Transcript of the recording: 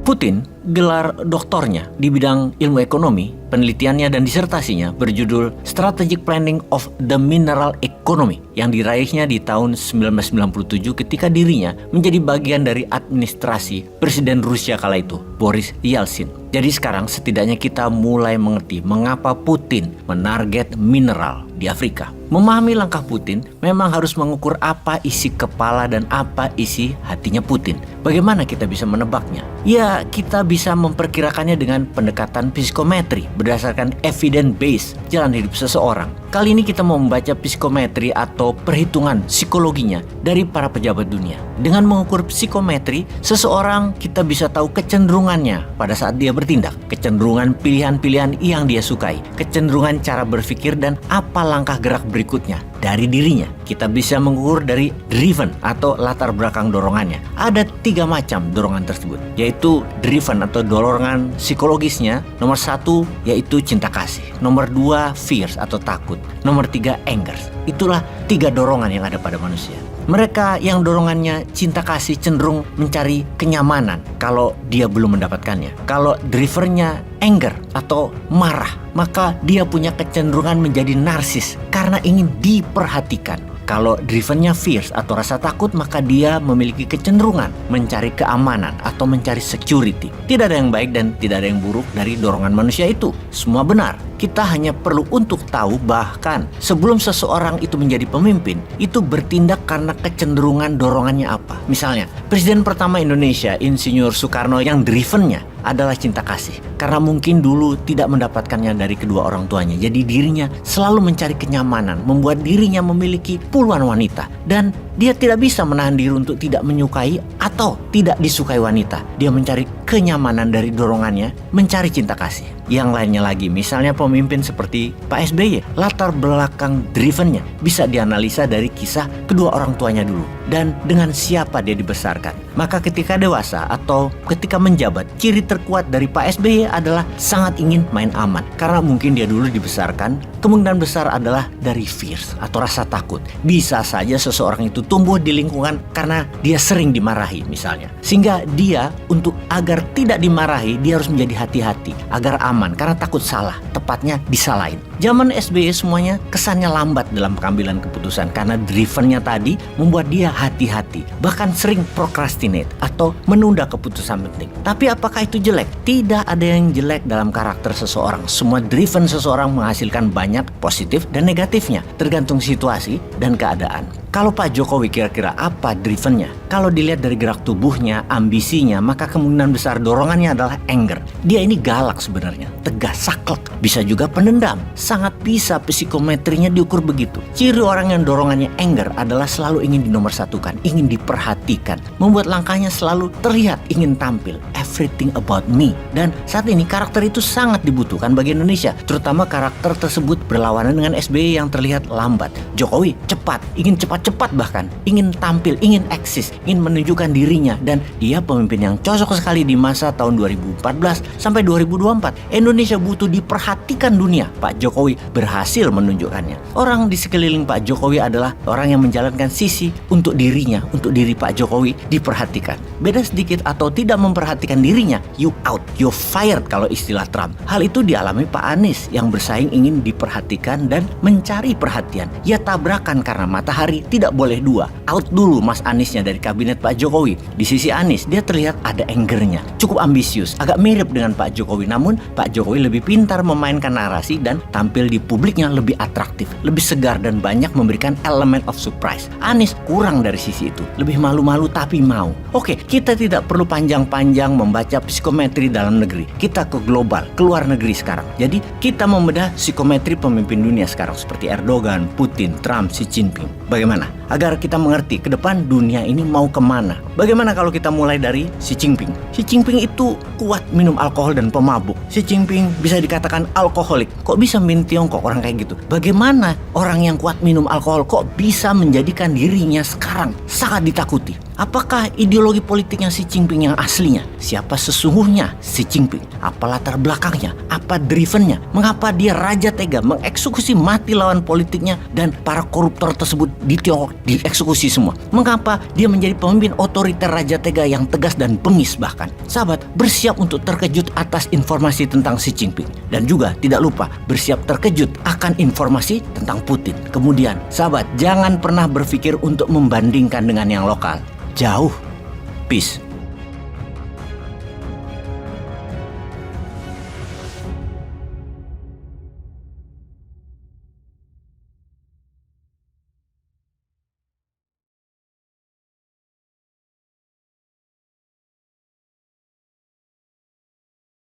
Putin, gelar doktornya di bidang ilmu ekonomi, penelitiannya dan disertasinya berjudul Strategic Planning of the Mineral Economy yang diraihnya di tahun 1997 ketika dirinya menjadi bagian dari administrasi Presiden Rusia kala itu, Boris Yeltsin. Jadi sekarang setidaknya kita mulai mengerti mengapa Putin menarget mineral di Afrika. Memahami langkah Putin memang harus mengukur apa isi kepala dan apa isi hatinya Putin. Bagaimana kita bisa menebaknya? Ya, kita bisa memperkirakannya dengan pendekatan psikometri berdasarkan evidence base jalan hidup seseorang. Kali ini kita mau membaca psikometri atau perhitungan psikologinya dari para pejabat dunia. Dengan mengukur psikometri, seseorang kita bisa tahu kecenderungannya pada saat dia bertindak, kecenderungan pilihan-pilihan yang dia sukai, kecenderungan cara berpikir dan apa langkah gerak berikutnya dari dirinya. Kita bisa mengukur dari driven atau latar belakang dorongannya. Ada 3 macam dorongan tersebut, yaitu driven atau dorongan psikologisnya. Nomor 1 yaitu cinta kasih, nomor 2 fears atau takut, nomor 3 anger. Itulah 3 dorongan yang ada pada manusia. Mereka yang dorongannya cinta kasih cenderung mencari kenyamanan kalau dia belum mendapatkannya. Kalau drivernya anger atau marah, maka dia punya kecenderungan menjadi narsis karena ingin diperhatikan. Kalau drivennya fears atau rasa takut, maka dia memiliki kecenderungan mencari keamanan atau mencari security. Tidak ada yang baik dan tidak ada yang buruk dari dorongan manusia itu. Semua benar. Kita hanya perlu untuk tahu bahkan sebelum seseorang itu menjadi pemimpin, itu bertindak karena kecenderungan dorongannya apa. Misalnya, Presiden pertama Indonesia, Insinyur Soekarno, yang drivennya adalah cinta kasih. Karena mungkin dulu tidak mendapatkannya dari kedua orang tuanya. Jadi dirinya selalu mencari kenyamanan, membuat dirinya memiliki puluhan wanita. Dan dia tidak bisa menahan diri untuk tidak menyukai atau tidak disukai wanita. Dia mencari kenyamanan dari dorongannya, mencari cinta kasih. Yang lainnya lagi, misalnya pemimpin seperti Pak SBY, latar belakang drivennya bisa dianalisa dari kisah kedua orang tuanya dulu dan dengan siapa dia dibesarkan. Maka ketika dewasa atau ketika menjabat, ciri terkuat dari Pak SBY adalah sangat ingin main aman. Karena mungkin dia dulu dibesarkan, kemungkinan besar adalah dari fears atau rasa takut. Bisa saja seseorang itu tumbuh di lingkungan karena dia sering dimarahi misalnya. Sehingga dia untuk agar tidak dimarahi, dia harus menjadi hati-hati agar aman karena takut salah, tepatnya disalahin. Zaman SBY semuanya kesannya lambat dalam pengambilan keputusan karena drivennya tadi membuat dia hati-hati, bahkan sering procrastinate atau menunda keputusan penting. Tapi apakah itu jelek? Tidak ada yang jelek dalam karakter seseorang. Semua driven seseorang menghasilkan banyak positif dan negatifnya, tergantung situasi dan keadaan. Kalau Pak Jokowi kira-kira apa drivennya? Kalau dilihat dari gerak tubuhnya, ambisinya, maka kemungkinan besar dorongannya adalah anger. Dia ini galak sebenarnya, tegas, saklek, bisa juga penendam. Sangat bisa psikometrinya diukur begitu. Ciri orang yang dorongannya anger adalah selalu ingin dinomorsatukan, ingin diperhatikan, membuat langkahnya selalu terlihat ingin tampil. Everything about me. Dan saat ini karakter itu sangat dibutuhkan bagi Indonesia, terutama karakter tersebut berlawanan dengan SBY yang terlihat lambat. Jokowi cepat, ingin cepat-cepat bahkan, ingin tampil, ingin eksis, ingin menunjukkan dirinya, dan dia pemimpin yang cocok sekali di masa tahun 2014 sampai 2024. Indonesia butuh diperhatikan dunia. Pak Jokowi berhasil menunjukkannya. Orang di sekeliling Pak Jokowi adalah orang yang menjalankan sisi untuk dirinya, untuk diri Pak Jokowi diperhatikan. Beda sedikit atau tidak memperhatikan dirinya, you out, you fired kalau istilah Trump. Hal itu dialami Pak Anies yang bersaing ingin diperhatikan dan mencari perhatian. Ya tabrakan karena matahari tidak boleh dua. Out dulu Mas Aniesnya dari kabinet Pak Jokowi. Di sisi Anies dia terlihat ada angernya, cukup ambisius, agak mirip dengan Pak Jokowi. Namun Pak Jokowi lebih pintar memainkan narasi dan tampil di publiknya lebih atraktif, lebih segar dan banyak memberikan elemen of surprise. Anies kurang dari sisi itu, lebih malu-malu tapi mau. Oke, kita tidak perlu panjang-panjang membaca psikometri dalam negeri. Kita ke global, ke luar negeri sekarang. Jadi kita membedah psikometri pemimpin dunia sekarang seperti Erdogan, Putin, Trump, Xi Jinping. Bagaimana? Agar kita mengerti ke depan dunia ini mau kemana. Bagaimana kalau kita mulai dari Xi Jinping? Xi Jinping itu kuat minum alkohol dan pemabuk. Xi Jinping bisa dikatakan alkoholik. Kok bisa mimpin Tiongkok orang kayak gitu? Bagaimana orang yang kuat minum alkohol kok bisa menjadikan dirinya sekarang sangat ditakuti? Apakah ideologi politiknya Xi Jinping yang aslinya? Siapa sesungguhnya Xi Jinping? Apa latar belakangnya? Apa drivennya? Mengapa dia raja tega mengeksekusi mati lawan politiknya dan para koruptor tersebut di Tiongkok dieksekusi semua? Mengapa dia menjadi pemimpin otoriter raja tega yang tegas dan bengis bahkan? Sahabat, bersiap untuk terkejut atas informasi tentang Xi Jinping. Dan juga tidak lupa bersiap terkejut akan informasi tentang Putin. Kemudian, sahabat, jangan pernah berpikir untuk membandingkan dengan yang lokal. Jauh. Peace.